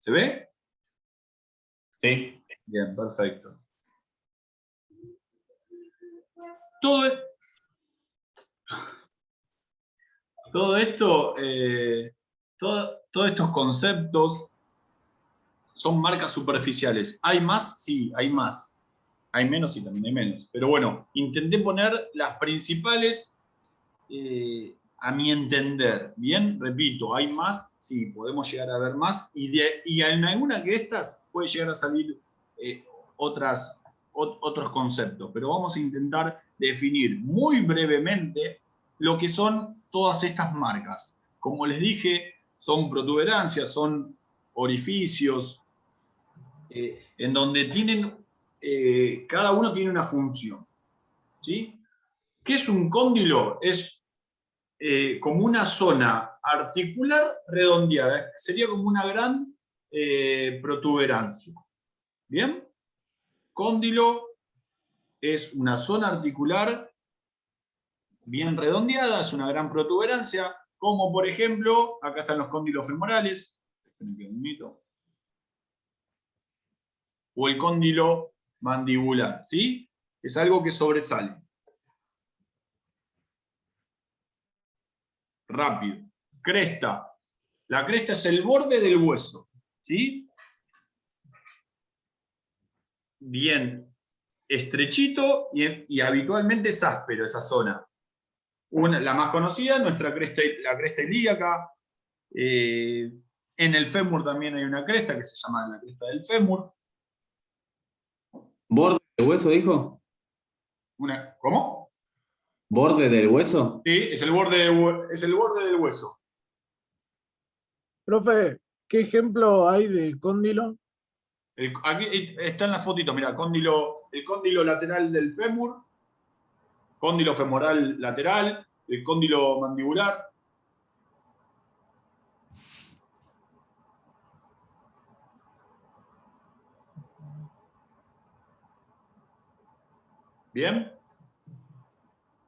¿Se ve? Sí. Bien, perfecto. Todo esto, todos estos conceptos son marcas superficiales. ¿Hay más? Sí, hay más. Hay menos, sí, también hay menos. Pero bueno, intenté poner las principales a mi entender. Bien, repito, ¿hay más? Sí, podemos llegar a ver más. Y en alguna de estas puede llegar a salir otros conceptos. Pero vamos a intentar definir muy brevemente lo que son todas estas marcas. Como les dije, son protuberancias, son orificios, en donde tienen, cada uno tiene una función. ¿Sí? ¿Qué es un cóndilo? Es como una zona articular redondeada. Sería como una gran protuberancia. ¿Bien? Cóndilo es una zona articular bien redondeada, es una gran protuberancia, como por ejemplo, acá están los cóndilos femorales, o el cóndilo mandibular, ¿sí? Es algo que sobresale. Rápido. Cresta. La cresta es el borde del hueso, ¿sí? Bien estrechito y habitualmente es áspero esa zona. La más conocida, la cresta ilíaca. En el fémur también hay una cresta que se llama la cresta del fémur. ¿Borde del hueso, dijo? ¿Cómo? ¿Borde del hueso? Sí, es el borde del hueso. Profe, ¿qué ejemplo hay de cóndilo? Aquí está en la fotito, mira, el cóndilo lateral del fémur, cóndilo femoral lateral, el cóndilo mandibular. ¿Bien?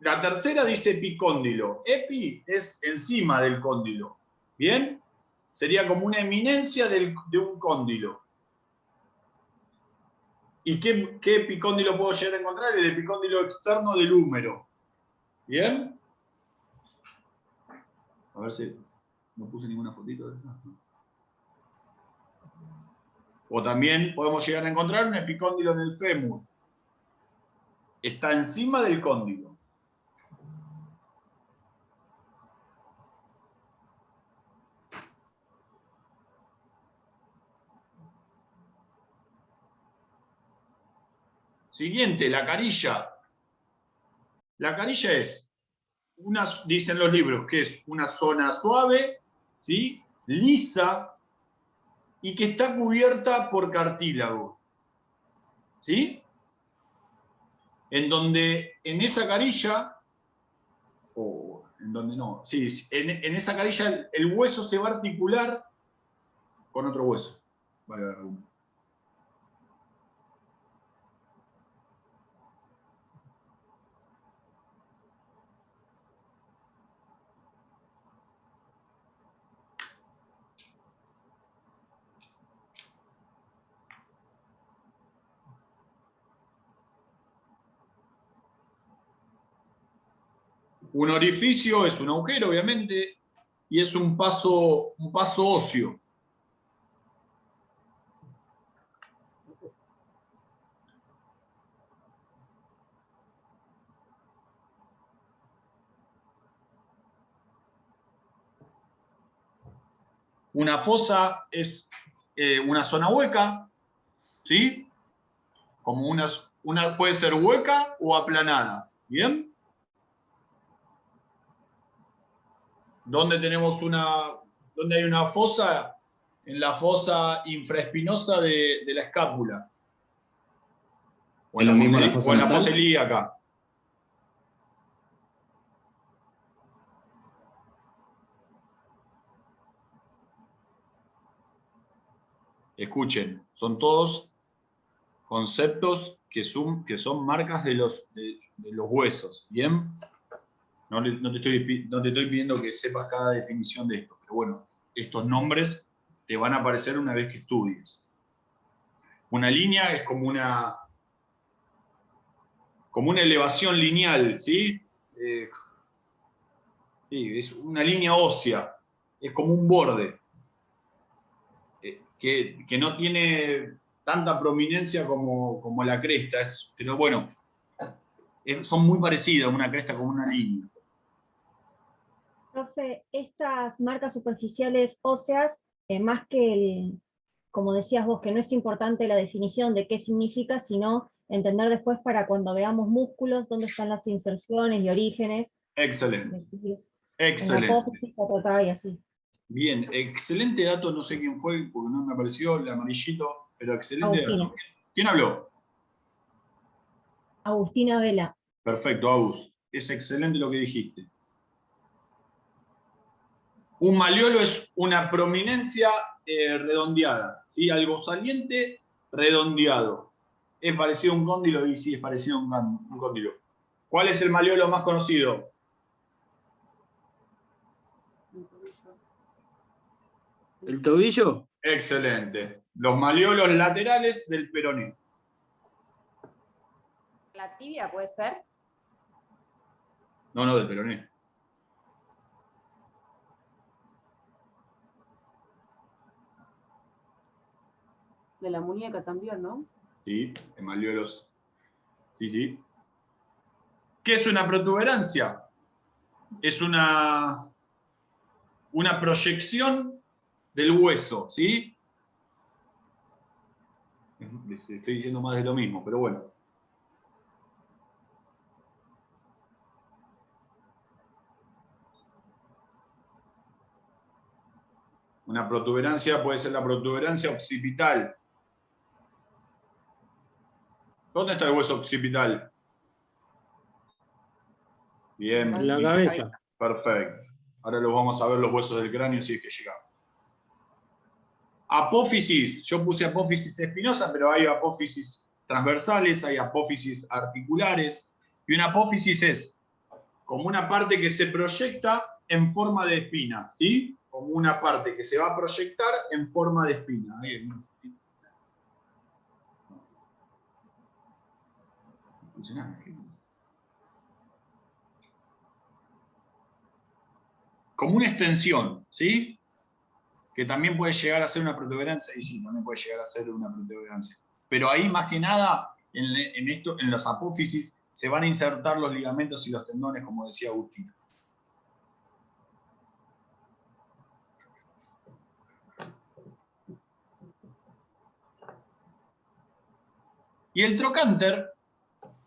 La tercera dice epicóndilo. Epi es encima del cóndilo. ¿Bien? Sería como una eminencia de un cóndilo. ¿Y qué epicóndilo puedo llegar a encontrar? El epicóndilo externo del húmero. ¿Bien? A ver si no puse ninguna fotito de esto. O también podemos llegar a encontrar un epicóndilo en el fémur. Está encima del cóndilo. Siguiente, la carilla. La carilla es, dicen los libros, que es una zona suave, ¿sí? Lisa, y que está cubierta por cartílago. ¿Sí? En donde en esa carilla, o en donde no, sí, en esa carilla el hueso se va a articular con otro hueso. Vale, a ver, un orificio es un agujero, obviamente, y es un paso óseo. Una fosa es una zona hueca, ¿sí? Como una puede ser hueca o aplanada, ¿bien? ¿Dónde hay una fosa? En la fosa infraespinosa de la escápula. O ¿Es lo mismo la fosa en la nasal? fosa ilíaca. Escuchen, son todos conceptos que son marcas de los huesos, ¿bien? No te estoy pidiendo que sepas cada definición de esto, pero bueno, estos nombres te van a aparecer una vez que estudies. Una línea es como una elevación lineal, ¿sí? Sí, es una línea ósea, es como un borde, que no tiene tanta prominencia como la cresta, pero bueno, son muy parecidas, una cresta como una línea. Profe, estas marcas superficiales óseas, más que como decías vos, que no es importante la definición de qué significa, sino entender después para cuando veamos músculos, dónde están las inserciones y orígenes. Excelente. En la apófisis, y así. Bien, excelente dato, no sé quién fue, porque no me apareció el amarillito, pero excelente Agustina. dato. ¿Quién habló? Agustina Vela. Perfecto, Agus. Es excelente lo que dijiste. Un maleolo es una prominencia redondeada, ¿sí? Algo saliente, redondeado. ¿Es parecido a un cóndilo? Y sí, es parecido a un cóndilo. ¿Cuál es el maleolo más conocido? ¿El tobillo? Excelente. Los maleolos laterales del peroné. ¿La tibia puede ser? No, del peroné. De la muñeca también, ¿no? Sí, el maleolos. Sí, sí. ¿Qué es una protuberancia? Es una proyección del hueso, ¿sí? Les estoy diciendo más de lo mismo, pero bueno. Una protuberancia puede ser la protuberancia occipital. ¿Dónde está el hueso occipital? Bien. En la cabeza. Perfecto. Ahora los vamos a ver los huesos del cráneo si es que llegamos. Apófisis. Yo puse apófisis espinosa, pero hay apófisis transversales, hay apófisis articulares. Y una apófisis es como una parte que se proyecta en forma de espina, ¿sí? Como una parte que se va a proyectar en forma de espina. Ahí, como una extensión, ¿sí? Que también puede llegar a ser una protuberancia, y sí, también puede llegar a ser una protuberancia. Pero ahí, más que nada, en las apófisis, se van a insertar los ligamentos y los tendones, como decía Agustín. Y el trocánter,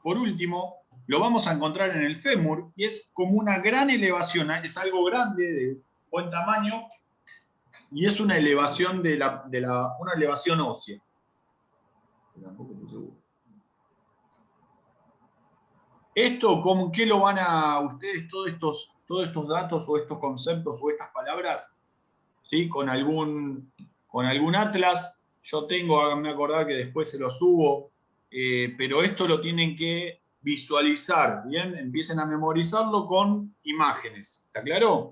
por último, lo vamos a encontrar en el fémur, y es como una gran elevación, es algo grande, de buen tamaño, y es una elevación una elevación ósea. Esto, ¿con qué lo van a ustedes, todos estos datos o estos conceptos o estas palabras? ¿Sí? Con algún atlas. Yo tengo, háganme acordar que después se lo subo, pero esto lo tienen que visualizar, ¿bien? Empiecen a memorizarlo con imágenes. ¿Está claro?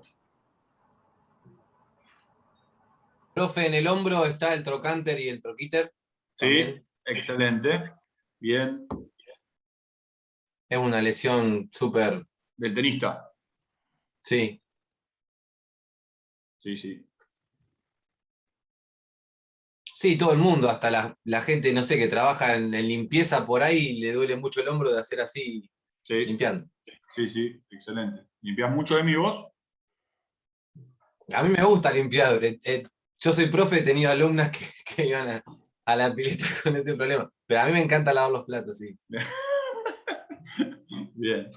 Profe, en el hombro está el trocánter y el troquíter. Sí, excelente. Bien. Es una lesión súper... Del tenista. Sí. Sí, sí. Sí, todo el mundo, hasta la gente, no sé, que trabaja en limpieza por ahí, le duele mucho el hombro de hacer así, Sí. limpiando. Sí, sí, excelente. ¿Limpias mucho de mi voz? A mí me gusta limpiar. Yo soy profe, he tenido alumnas que iban a la pileta con ese problema. Pero a mí me encanta lavar los platos, sí. Bien,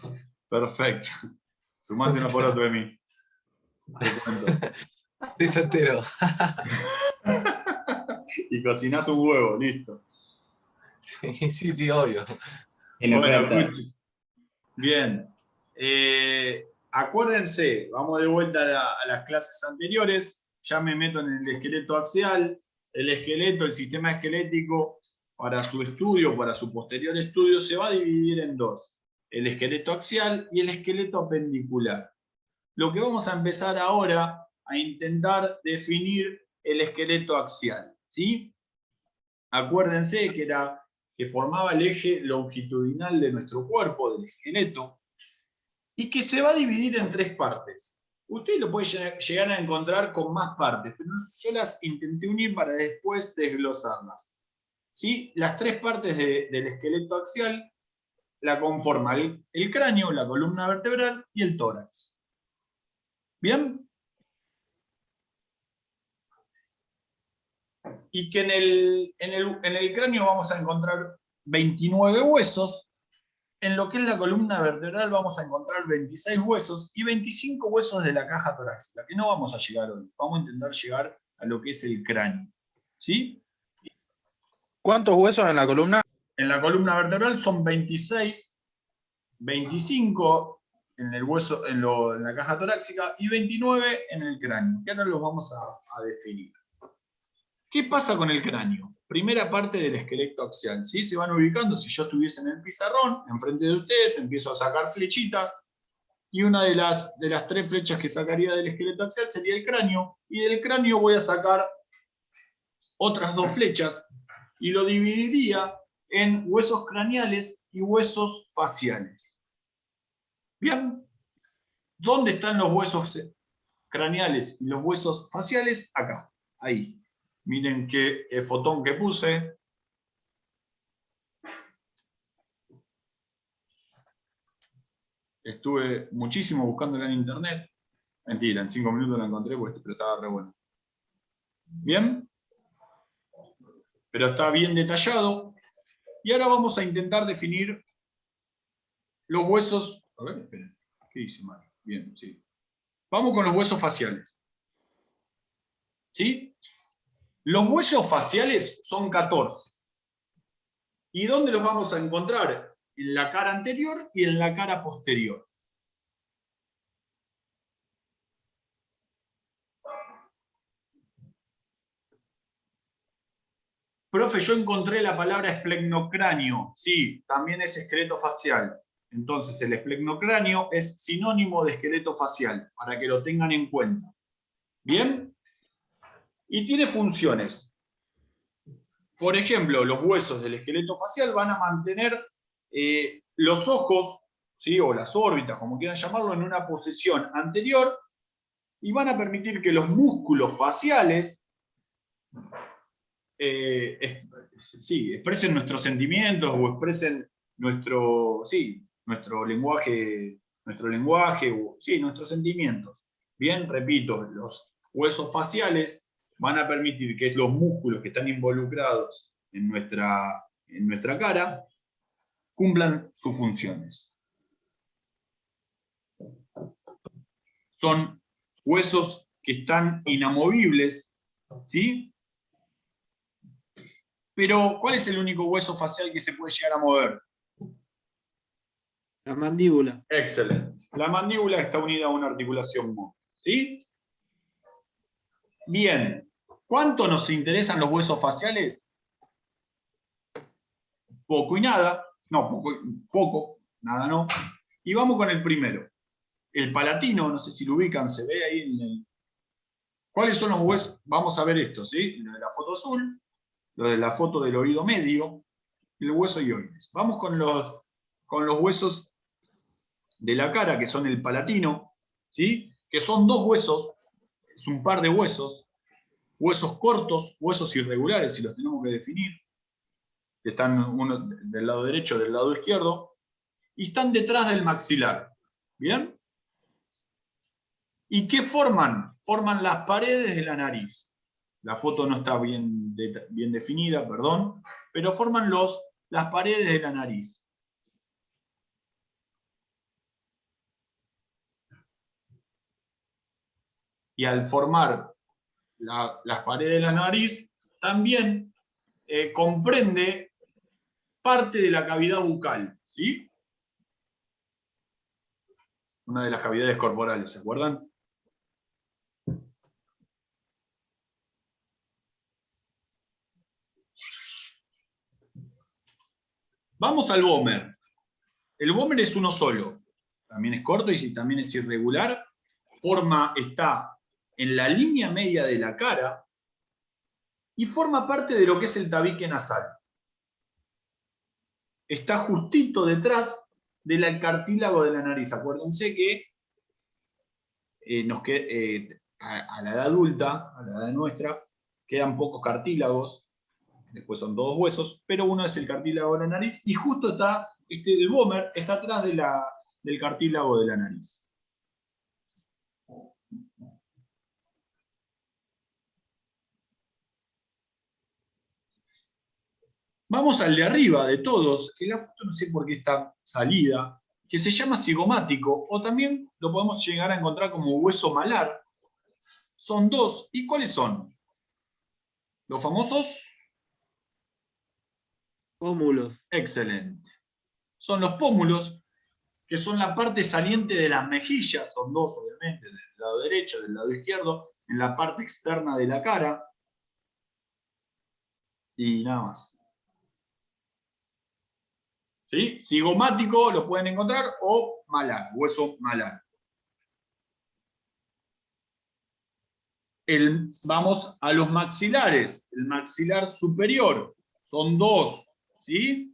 perfecto. Sumate una por otro de mí. Te cuento. Estoy soltero. Y cocinás un huevo, listo. Sí, sí, sí, obvio. Bueno, bien. Acuérdense, vamos de vuelta a las clases anteriores. Ya me meto en el esqueleto axial. El esqueleto, el sistema esquelético, para su estudio, para su posterior estudio, se va a dividir en dos: el esqueleto axial y el esqueleto apendicular. Lo que vamos a empezar ahora a intentar definir el esqueleto axial, ¿sí? Acuérdense que formaba el eje longitudinal de nuestro cuerpo, del esqueleto, y que se va a dividir en 3 partes. Usted lo puede llegar a encontrar con más partes, pero yo las intenté unir para después desglosarlas. ¿Sí? Las 3 partes del esqueleto axial la conforman el cráneo, la columna vertebral y el tórax. ¿Bien? Y que en el cráneo vamos a encontrar 29 huesos. En lo que es la columna vertebral vamos a encontrar 26 huesos y 25 huesos de la caja torácica, que no vamos a llegar hoy. Vamos a intentar llegar a lo que es el cráneo. ¿Sí? ¿Cuántos huesos en la columna? En la columna vertebral son 26, 25 en el hueso, en la caja torácica y 29 en el cráneo, que ahora los vamos a definir. ¿Qué pasa con el cráneo? Primera parte del esqueleto axial, ¿sí? Se van ubicando. Si yo estuviese en el pizarrón, enfrente de ustedes, empiezo a sacar flechitas, y una de las 3 flechas que sacaría del esqueleto axial sería el cráneo, y del cráneo voy a sacar otras 2 flechas, y lo dividiría en huesos craneales y huesos faciales. ¿Bien? ¿Dónde están los huesos craneales y los huesos faciales? Acá, ahí. Miren qué fotón que puse. Estuve muchísimo buscándola en internet. Mentira, en 5 minutos la encontré, pero estaba re bueno. ¿Bien? Pero está bien detallado. Y ahora vamos a intentar definir los huesos. A ver, esperen. ¿Qué hice mal? Bien, sí. Vamos con los huesos faciales. ¿Sí? Los huesos faciales son 14. ¿Y dónde los vamos a encontrar? En la cara anterior y en la cara posterior. Profe, yo encontré la palabra esplenocráneo. Sí, también es esqueleto facial. Entonces, el esplenocráneo es sinónimo de esqueleto facial, para que lo tengan en cuenta. ¿Bien? Y tiene funciones. Por ejemplo, los huesos del esqueleto facial van a mantener los ojos, ¿sí? O las órbitas, como quieran llamarlo, en una posición anterior, y van a permitir que los músculos faciales expresen nuestros sentimientos o expresen nuestro lenguaje, nuestros sentimientos. Bien, repito, los huesos faciales van a permitir que los músculos que están involucrados en nuestra cara cumplan sus funciones. Son huesos que están inamovibles, ¿sí? Pero, ¿cuál es el único hueso facial que se puede llegar a mover? La mandíbula. Excelente. La mandíbula está unida a una articulación móvil, ¿sí? Bien. ¿Cuánto nos interesan los huesos faciales? Poco y nada. No, poco, nada no. Y vamos con el primero. El palatino, no sé si lo ubican, se ve ahí en el... ¿Cuáles son los huesos? Vamos a ver esto, ¿sí? Lo de la foto azul, lo de la foto del oído medio, y el hueso hioides. Vamos con los huesos de la cara, que son el palatino, ¿sí? Que son 2 huesos, es un par de huesos cortos, huesos irregulares, si los tenemos que definir, que están uno del lado derecho, del lado izquierdo, y están detrás del maxilar. ¿Bien? ¿Y qué forman? Forman las paredes de la nariz. La foto no está bien definida, perdón, pero forman las paredes de la nariz. Y al formar las paredes de la nariz, también comprende parte de la cavidad bucal, ¿sí? Una de las cavidades corporales, ¿se acuerdan? Vamos al vómer. El vómer es uno solo. También es corto y también es irregular. Está en la línea media de la cara, y forma parte de lo que es el tabique nasal. Está justito detrás del cartílago de la nariz. Acuérdense que a la edad adulta, a la edad nuestra, quedan pocos cartílagos, después son todos huesos, pero uno es el cartílago de la nariz, y justo está, el vómer está atrás del cartílago de la nariz. Vamos al de arriba de todos, que la foto no sé por qué está salida, que se llama cigomático, o también lo podemos llegar a encontrar como hueso malar. Son dos. ¿Y cuáles son? Los famosos Pómulos. excelente. Son los pómulos, que son la parte saliente de las mejillas, son dos obviamente, del lado derecho, del lado izquierdo, en la parte externa de la cara, y nada más. ¿Sí? Cigomático lo pueden encontrar, o malar, hueso malar. Vamos a los maxilares. El maxilar superior, son dos, ¿sí?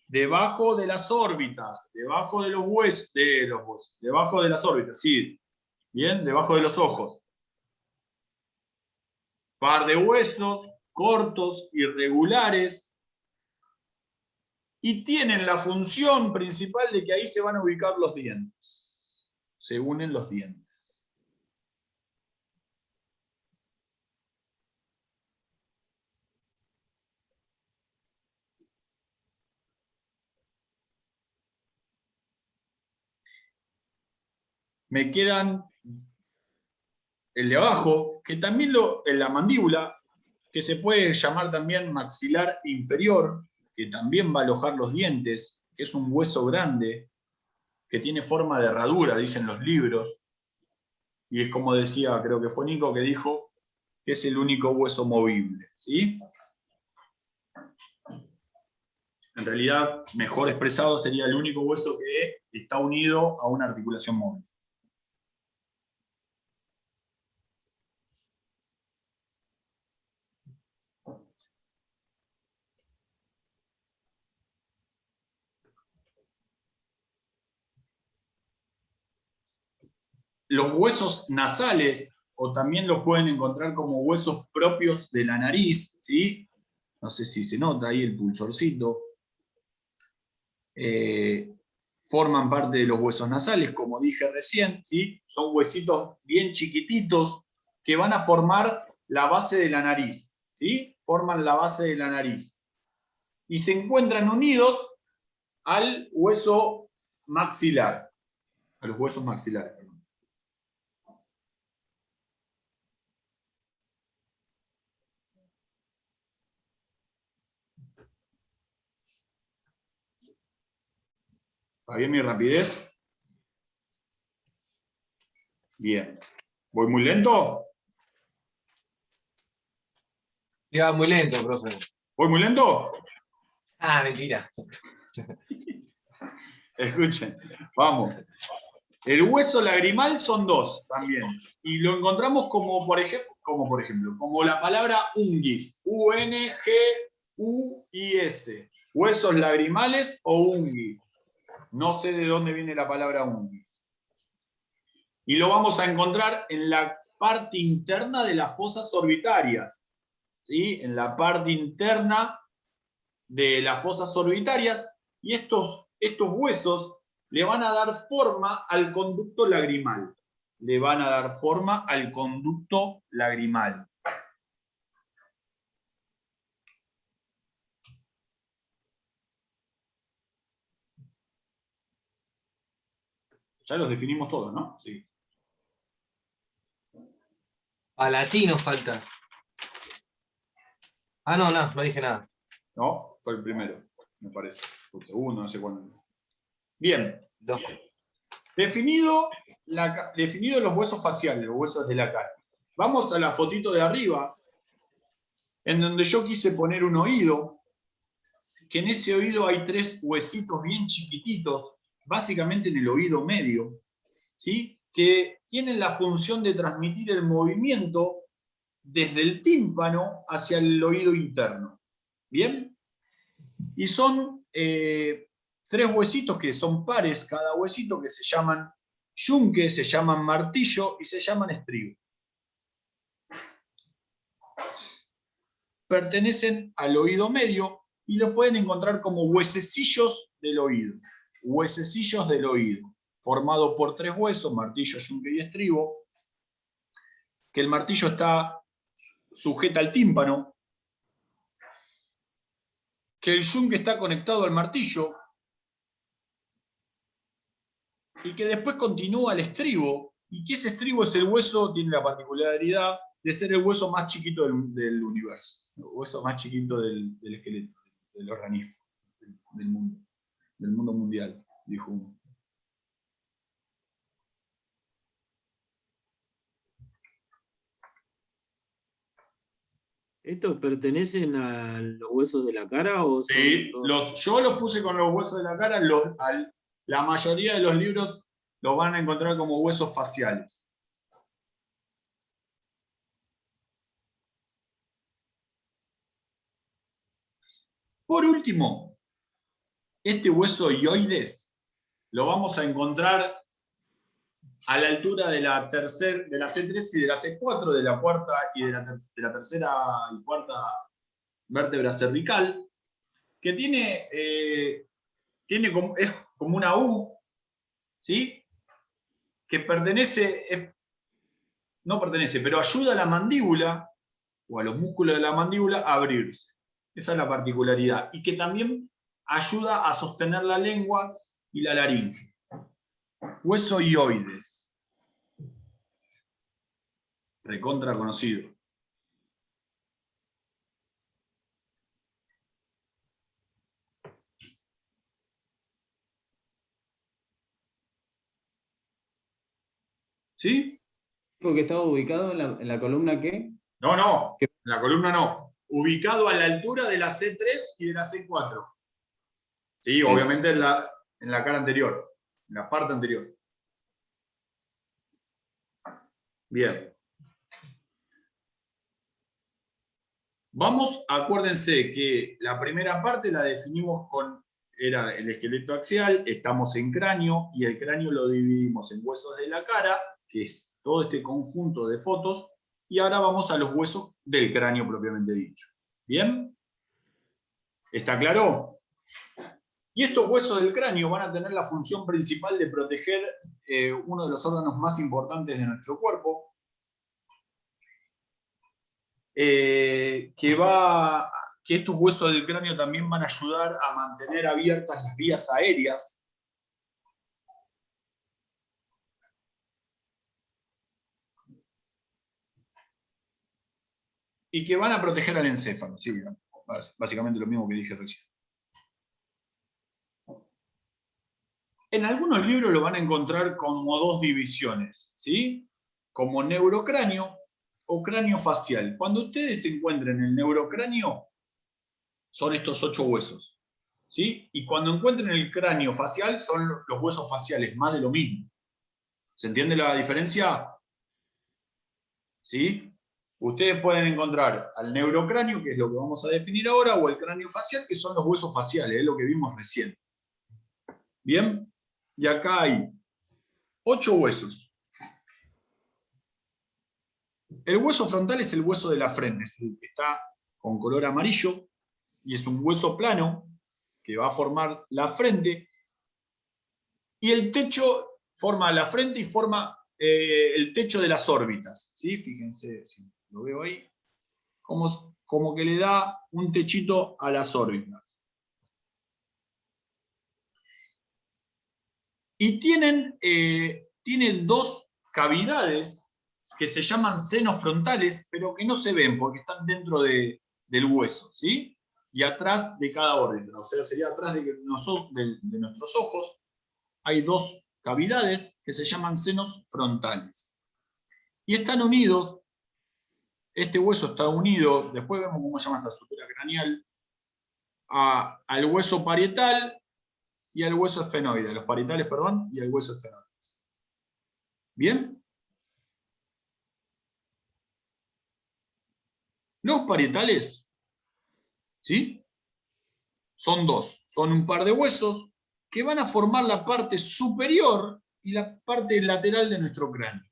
Debajo de las órbitas, debajo de los huesos, debajo de las órbitas, sí. Bien, debajo de los ojos. Par de huesos, cortos, irregulares, y tienen la función principal de que ahí se van a ubicar los dientes. Se unen los dientes. Me quedan el de abajo, que también en la mandíbula, que se puede llamar también maxilar inferior, que también va a alojar los dientes, que es un hueso grande, que tiene forma de herradura, dicen los libros, y es como decía, creo que fue Nico que dijo, que es el único hueso movible, ¿sí? En realidad, mejor expresado, sería el único hueso que está unido a una articulación móvil. Los huesos nasales, o también los pueden encontrar como huesos propios de la nariz, ¿sí? No sé si se nota ahí el pulsorcito. Forman parte de los huesos nasales, como dije recién, ¿sí? Son huesitos bien chiquititos que van a formar la base de la nariz, ¿sí? Forman la base de la nariz. Y se encuentran unidos al hueso maxilar, a los huesos maxilares. ¿Está bien mi rapidez? Bien. ¿Voy muy lento? Sí, va muy lento, profe. ¿Voy muy lento? Ah, mentira. Escuchen, vamos. El hueso lagrimal son dos también. Y lo encontramos como por ejemplo, como la palabra unguis. U-N-G-U-I-S. Huesos lagrimales o unguis. No sé de dónde viene la palabra unguis. Y lo vamos a encontrar en la parte interna de las fosas orbitarias. ¿Sí? En la parte interna de las fosas orbitarias. Y estos huesos le van a dar forma al conducto lagrimal. Le van a dar forma al conducto lagrimal. Ya los definimos todos, ¿no? Sí. Palatino falta. Ah, no dije nada. No, fue el primero, me parece. O el segundo, no sé cuándo. Bien. Dos. Definido los huesos faciales, los huesos de la cara. Vamos a la fotito de arriba, en donde yo quise poner un oído, que en ese oído hay tres huesitos bien chiquititos, básicamente en el oído medio, ¿sí? Que tienen la función de transmitir el movimiento desde el tímpano hacia el oído interno. ¿Bien? Y son 3 huesitos que son pares cada huesito, que se llaman yunque, se llaman martillo y se llaman estribo. Pertenecen al oído medio y los pueden encontrar como huesecillos del oído. Huesecillos del oído, formado por 3 huesos, martillo, yunque y estribo, que el martillo está sujeta al tímpano, que el yunque está conectado al martillo, y que después continúa el estribo, y que ese estribo es el hueso, tiene la particularidad de ser el hueso más chiquito del universo, el hueso más chiquito del esqueleto, del organismo, del mundo mundial, dijo uno. ¿Estos pertenecen a los huesos de la cara o son Sí, todos? yo los puse con los huesos de la cara, la mayoría de los libros los van a encontrar como huesos faciales. Por último, este hueso hioides lo vamos a encontrar a la altura de la C3 y de la C4, de la cuarta y de la tercera y cuarta vértebra cervical, que es como una U, ¿sí? Que no pertenece, pero ayuda a la mandíbula o a los músculos de la mandíbula a abrirse. Esa es la particularidad. Y que también ayuda a sostener la lengua y la laringe. Hueso hioides. Recontra conocido. ¿Sí? Dijo que estaba ubicado en la columna ¿qué? No, en la columna no. Ubicado a la altura de la C3 y de la C4. Sí, obviamente en la cara anterior, en la parte anterior. Bien. Acuérdense que la primera parte la definimos era el esqueleto axial, estamos en cráneo, y el cráneo lo dividimos en huesos de la cara, que es todo este conjunto de fotos, y ahora vamos a los huesos del cráneo propiamente dicho. ¿Bien? ¿Está claro? Y estos huesos del cráneo van a tener la función principal de proteger uno de los órganos más importantes de nuestro cuerpo, que estos huesos del cráneo también van a ayudar a mantener abiertas las vías aéreas. Y que van a proteger al encéfalo, sí, básicamente lo mismo que dije recién. En algunos libros lo van a encontrar como 2 divisiones, ¿sí? Como neurocráneo o cráneo facial. Cuando ustedes encuentren el neurocráneo, son estos 8 huesos, ¿sí? Y cuando encuentren el cráneo facial, son los huesos faciales, más de lo mismo. ¿Se entiende la diferencia? ¿Sí? Ustedes pueden encontrar al neurocráneo, que es lo que vamos a definir ahora, o el cráneo facial, que son los huesos faciales, es lo que vimos recién. ¿Bien? Y acá hay 8 huesos. El hueso frontal es el hueso de la frente, es el que está con color amarillo, y es un hueso plano que va a formar la frente, y el techo forma la frente y forma el techo de las órbitas. ¿Sí? Fíjense, si lo veo ahí, como que le da un techito a las órbitas. Y tienen 2 cavidades que se llaman senos frontales, pero que no se ven porque están dentro del hueso, ¿sí? Y atrás de cada órbita, o sea, sería atrás de nuestros ojos, hay 2 cavidades que se llaman senos frontales. Y están unidos, este hueso está unido, después vemos cómo se llama esta estructura craneal, al hueso parietal y al hueso esfenoide, a los parietales, perdón, y al hueso esfenoide. ¿Bien? Los parietales, ¿sí? Son dos. Son un par de huesos que van a formar la parte superior y la parte lateral de nuestro cráneo.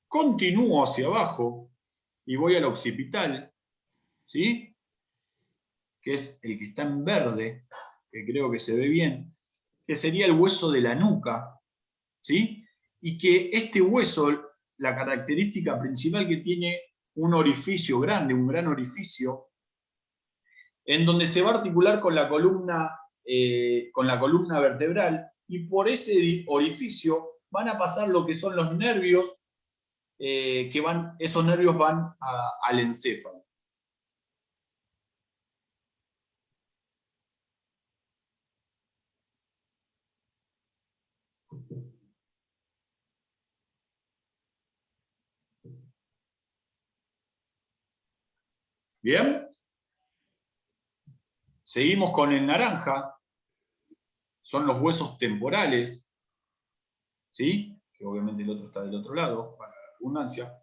Continúo hacia abajo y voy al occipital, ¿sí? Que es el que está en verde, que creo que se ve bien, que sería el hueso de la nuca, ¿sí? Y que este hueso, la característica principal que tiene un orificio grande, un gran orificio, en donde se va a articular con la columna vertebral, y por ese orificio van a pasar lo que son los nervios, esos nervios van al encéfalo. ¿Bien? Seguimos con el naranja. Son los huesos temporales, ¿sí? Que obviamente el otro está del otro lado, para la redundancia.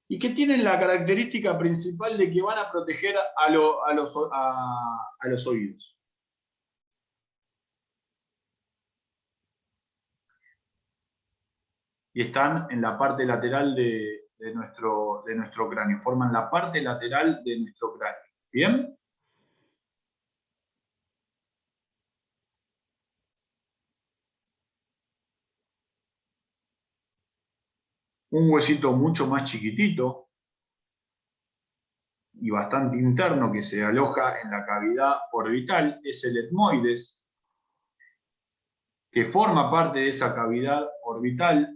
Y que tienen la característica principal de que van a proteger a los oídos. Y están en la parte lateral de nuestro cráneo. Forman la parte lateral de nuestro cráneo. ¿Bien? Un huesito mucho más chiquitito y bastante interno que se aloja en la cavidad orbital es el etmoides, que forma parte de esa cavidad orbital,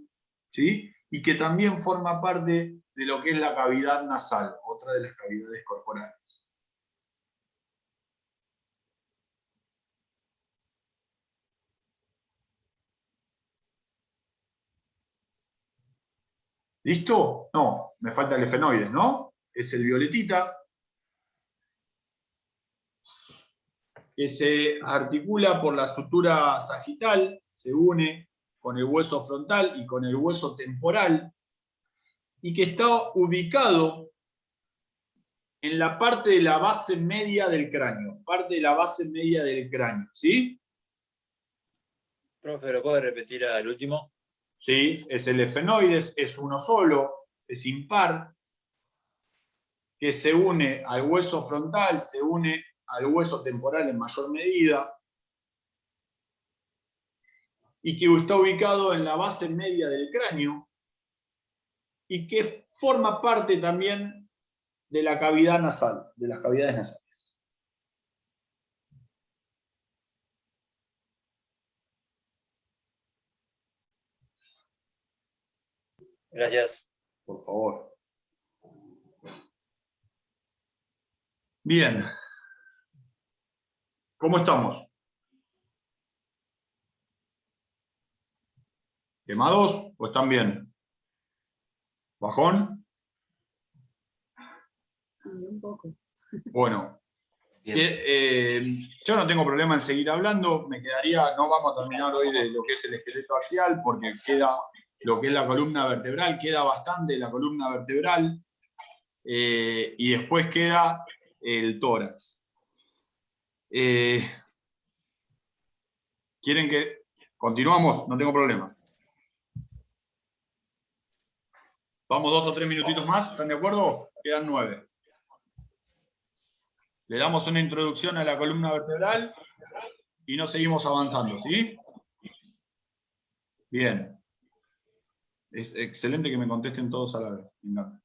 ¿sí? Y que también forma parte de lo que es la cavidad nasal, otra de las cavidades corporales. ¿Listo? No, me falta el efenoides, ¿no? Es el violetita, que se articula por la sutura sagital, se une con el hueso frontal y con el hueso temporal, y que está ubicado en la parte de la base media del cráneo, ¿sí? Profe, ¿lo puede repetir al último? Sí, es el efenoides, es uno solo, es impar, que se une al hueso frontal, se une al hueso temporal en mayor medida, y que está ubicado en la base media del cráneo, y que forma parte también de la cavidad nasal, de las cavidades nasales. Gracias. Por favor. Bien. ¿Cómo estamos? ¿Quemados o están bien? ¿Bajón? Un poco. Bueno. Yo no tengo problema en seguir hablando. No vamos a terminar hoy de lo que es el esqueleto axial, porque queda lo que es la columna vertebral, queda bastante la columna vertebral, y después queda el tórax. ¿Quieren que continuamos? No tengo problema. Vamos 2 o 3 minutitos más, ¿están de acuerdo? Quedan 9. Le damos una introducción a la columna vertebral y nos seguimos avanzando, ¿sí? Bien. Es excelente que me contesten todos a la vez. Me encanta.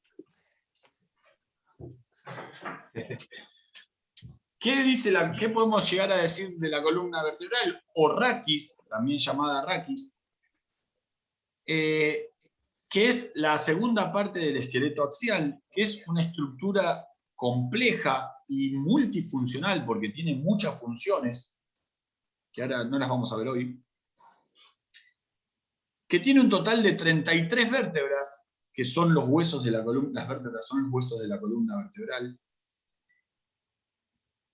¿Qué podemos llegar a decir de la columna vertebral? O raquis, también llamada raquis, que es la segunda parte del esqueleto axial, que es una estructura compleja y multifuncional, porque tiene muchas funciones, que ahora no las vamos a ver hoy, que tiene un total de 33 vértebras, que son los huesos de la columna, las vértebras son los huesos de la columna vertebral,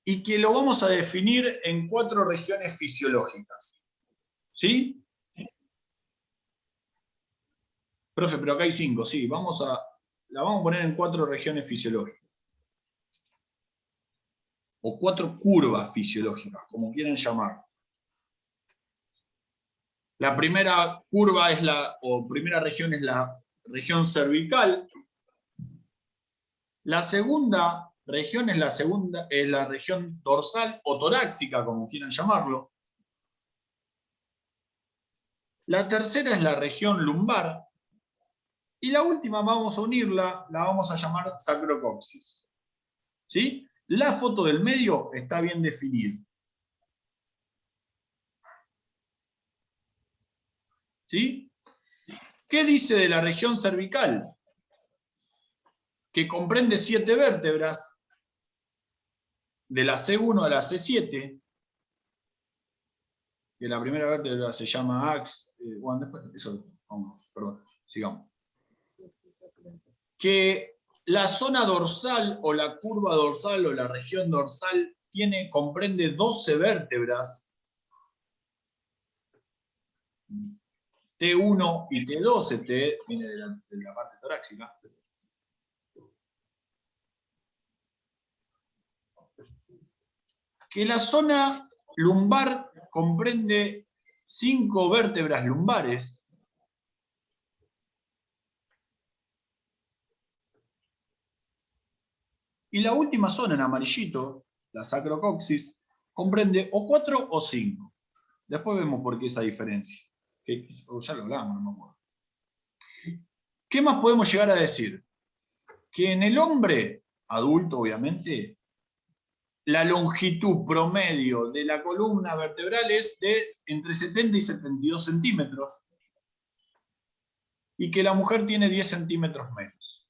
y que lo vamos a definir en 4 regiones fisiológicas. ¿Sí? Profe, pero acá hay 5, sí, la vamos a poner en 4 regiones fisiológicas. O 4 curvas fisiológicas, como quieran llamar. La primera curva primera región es la región cervical. La segunda región es la región dorsal o torácica, como quieran llamarlo. La tercera es la región lumbar. Y la última vamos a unirla, la vamos a llamar sacrocoxis. ¿Sí? La foto del medio está bien definida. ¿Sí? ¿Qué dice de la región cervical? Que comprende 7 vértebras, de la C1 a la C7, que la primera vértebra se llama ax, bueno, después, eso, vamos, perdón, sigamos. Que la zona dorsal o la curva dorsal o la región dorsal comprende 12 vértebras, T1 y T12, T viene de la parte torácica. Que la zona lumbar comprende 5 vértebras lumbares. Y la última zona en amarillito, la sacrocoxis, comprende o 4 o 5. Después vemos por qué esa diferencia. Que ya lo hablamos, no me acuerdo. ¿Qué más podemos llegar a decir? Que en el hombre adulto, obviamente, la longitud promedio de la columna vertebral es de entre 70 y 72 centímetros. Y que la mujer tiene 10 centímetros menos.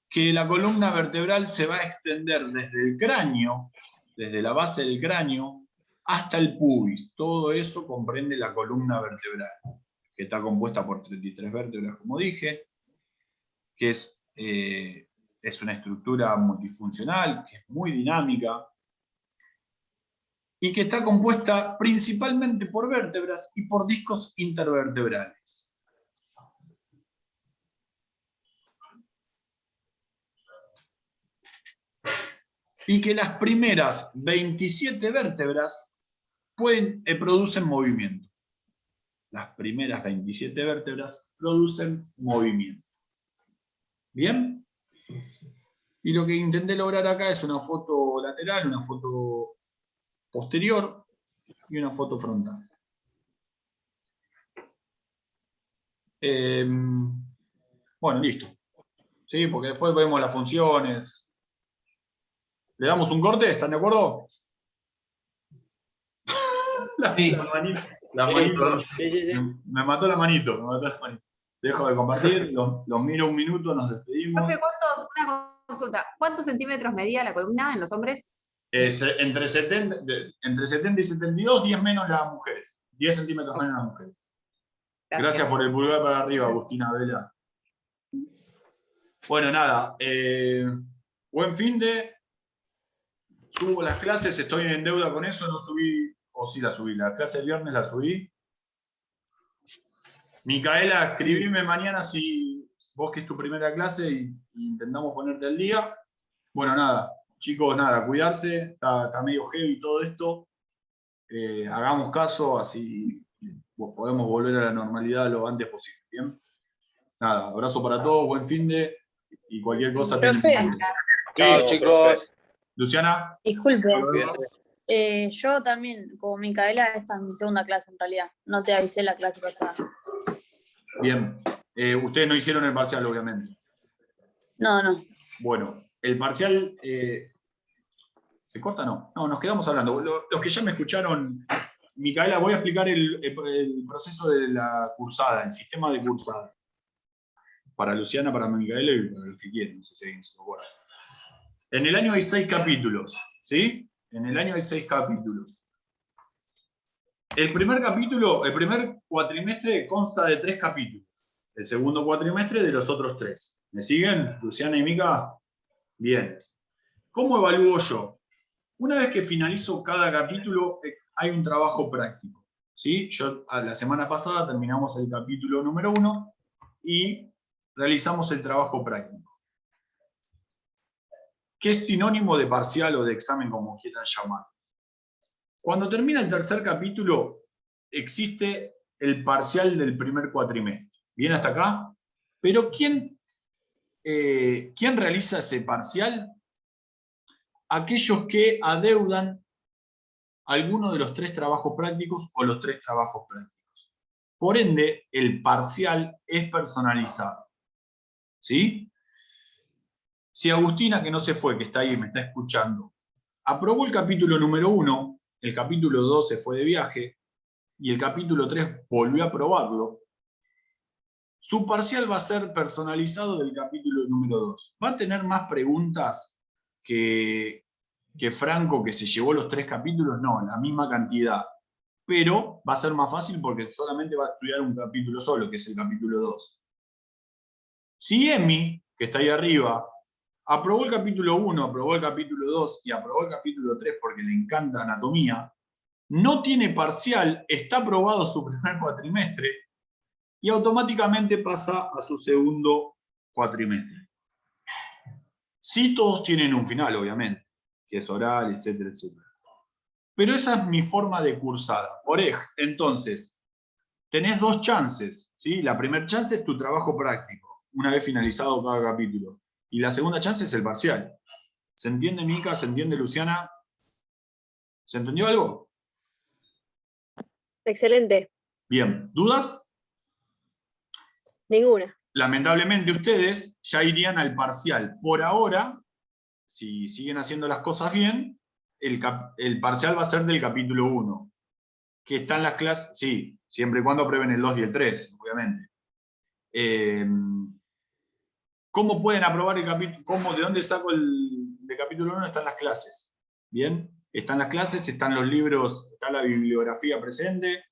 Que la columna vertebral se va a extender desde el cráneo, desde la base del cráneo, hasta el pubis. Todo eso comprende la columna vertebral, que está compuesta por 33 vértebras, como dije, que es una estructura multifuncional, que es muy dinámica, y que está compuesta principalmente por vértebras y por discos intervertebrales. Y que las primeras 27 vértebras producen movimiento. Las primeras 27 vértebras producen movimiento. ¿Bien? Y lo que intenté lograr acá es una foto lateral, una foto posterior y una foto frontal. Bueno, listo. ¿Sí? Porque después vemos las funciones. ¿Le damos un corte? ¿Están de acuerdo? La manito. Sí. Me mató la manito. Dejo de compartir, los miro un minuto, nos despedimos. Profe, una consulta. ¿Cuántos centímetros medía la columna en los hombres? Entre 70 y 72, 10 menos las mujeres. 10 centímetros menos las mujeres. Gracias por el pulgar para arriba, Agustina Vela. Bueno, nada. Buen fin de... Subo las clases, estoy en deuda con eso, no subí, o sí la subí, la clase del viernes la subí. Micaela, escribime mañana si vos que es tu primera clase y intentamos ponerte al día. Bueno, nada, chicos, nada, cuidarse, está medio heavy todo esto. Hagamos caso, así podemos volver a la normalidad lo antes posible. ¿Bien? Nada, abrazo para todos, buen fin de y cualquier cosa. Profe. Chao, chicos. Luciana. Disculpe. Yo también, como Micaela, esta es mi segunda clase en realidad. No te avisé la clase pasada. Bien. Ustedes no hicieron el parcial, obviamente. No. Bueno, el parcial... ¿Se corta? No, nos quedamos hablando. Los que ya me escucharon, Micaela, voy a explicar el proceso de la cursada, el sistema de cursada. Para Luciana, para Micaela y para los que quieren. No sé si alguien se lo acuerda. En el año hay 6 capítulos, ¿sí? En el año hay 6 capítulos. El primer cuatrimestre consta de 3 capítulos. El segundo cuatrimestre de los otros 3. ¿Me siguen, Luciana y Mica? Bien. ¿Cómo evalúo yo? Una vez que finalizo cada capítulo, hay un trabajo práctico. ¿Sí? La semana pasada terminamos el capítulo número 1 y realizamos el trabajo práctico, que es sinónimo de parcial o de examen, como quieran llamar. Cuando termina el tercer capítulo, existe el parcial del primer cuatrimestre. ¿Bien hasta acá? Pero ¿quién realiza ese parcial? Aquellos que adeudan alguno de los 3 trabajos prácticos o los 3 trabajos prácticos. Por ende, el parcial es personalizado. ¿Sí? Si Agustina, que no se fue, que está ahí, me está escuchando, aprobó el capítulo número 1, el capítulo 2 se fue de viaje, y el capítulo 3 volvió a aprobarlo, su parcial va a ser personalizado del capítulo número 2. ¿Va a tener más preguntas que Franco, que se llevó los 3 capítulos? No, la misma cantidad. Pero va a ser más fácil porque solamente va a estudiar un capítulo solo, que es el capítulo 2. Si Emi, que está ahí arriba, aprobó el capítulo 1, aprobó el capítulo 2 y aprobó el capítulo 3 porque le encanta anatomía, no tiene parcial, está aprobado su primer cuatrimestre y automáticamente pasa a su segundo cuatrimestre. Sí, todos tienen un final, obviamente, que es oral, etcétera, etcétera. Pero esa es mi forma de cursada. Entonces, tenés 2 chances, ¿sí? La primera chance es tu trabajo práctico, una vez finalizado cada capítulo. Y la segunda chance es el parcial. ¿Se entiende, Mica? ¿Se entiende, Luciana? ¿Se entendió algo? Excelente. Bien. ¿Dudas? Ninguna. Lamentablemente ustedes ya irían al parcial. Por ahora, si siguen haciendo las cosas bien, el parcial va a ser del capítulo 1. Que está en las clases, sí, siempre y cuando aprueben el 2 y el 3, obviamente. ¿Cómo pueden aprobar el capítulo? ¿De dónde saco el capítulo 1? Están las clases. ¿Bien? Están las clases, están los libros, está la bibliografía presente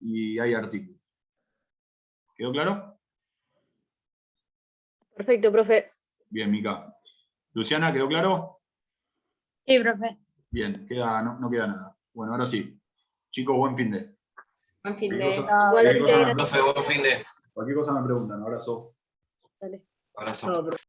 y hay artículos. ¿Quedó claro? Perfecto, profe. Bien, Mica. Luciana, ¿quedó claro? Sí, profe. Bien, no queda nada. Bueno, ahora sí. Chicos, buen fin de. Buen fin Cualquier de. cosa- Igualmente, cualquier cosa me- gracias. Profe, buen fin de. Cualquier cosa me preguntan. Abrazo. Dale. Abrazo. No, profe.